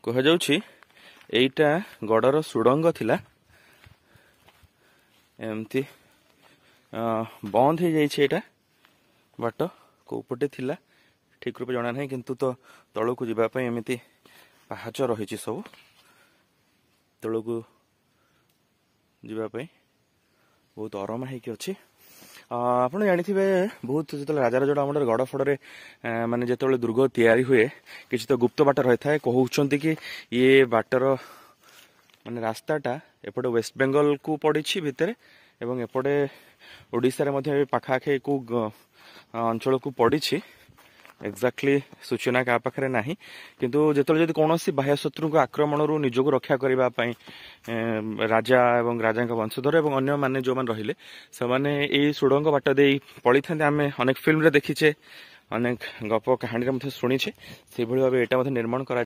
କୁହାଯାଉଛି ଏଇଟା ଗଡ଼ର ସୁଡ଼ଙ୍ଗ ଥିଲା। ଏମିତି ବନ୍ଦ ହେଇଯାଇଛି ଏଇଟା ବାଟ କୋଉ ପଟେ ଥିଲା ଠିକ ରୂପେ ଜଣା ନାହିଁ, କିନ୍ତୁ ତ ତଳକୁ ଯିବା ପାଇଁ ଏମିତି ପାହାଚ ରହିଛି ସବୁ ତଳକୁ ଯିବା ପାଇଁ ବହୁତ ଅରମା ହେଇକି ଅଛି। ଆପଣ ଜାଣିଥିବେ ବହୁତ ଯେତେବେଳେ ରାଜାର ଯୋଉଟା ଆମର ଗଡ଼ ଫଡ଼ରେ ମାନେ ଯେତେବେଳେ ଦୁର୍ଗ ତିଆରି ହୁଏ କିଛି ତ ଗୁପ୍ତ ବାଟ ରହିଥାଏ। କହୁଛନ୍ତି କି ଇଏ ବାଟର ମାନେ ରାସ୍ତାଟା ଏପଟେ ୱେଷ୍ଟ ବେଙ୍ଗଲକୁ ପଡ଼ିଛି ଭିତରେ ଏବଂ ଏପଟେ ଓଡ଼ିଶାରେ ମଧ୍ୟ ପାଖାପାଖି କେଉଁ ଅଞ୍ଚଳକୁ ପଡ଼ିଛି। ଏକ୍ଜାକ୍ଟଲି ସୂଚନା କାହା ପାଖରେ ନାହିଁ, କିନ୍ତୁ ଯେତେବେଳେ ଯଦି କୌଣସି ବାହ୍ୟ ଶତ୍ରୁଙ୍କ ଆକ୍ରମଣରୁ ନିଜକୁ ରକ୍ଷା କରିବା ପାଇଁ ରାଜା ଏବଂ ରାଜାଙ୍କ ବଂଶଧର ଏବଂ ଅନ୍ୟମାନେ ଯେଉଁମାନେ ରହିଲେ ସେମାନେ ଏଇ ସୁଡ଼ଙ୍ଗ ବାଟ ଦେଇ ପଳିଥାନ୍ତି। ଆମେ ଅନେକ ଫିଲ୍ମରେ ଦେଖିଛେ, ଅନେକ ଗପ କାହାଣୀରେ ମଧ୍ୟ ଶୁଣିଛେ। ସେହିଭଳି ଭାବେ ଏଇଟା ମଧ୍ୟ ନିର୍ମାଣ କରା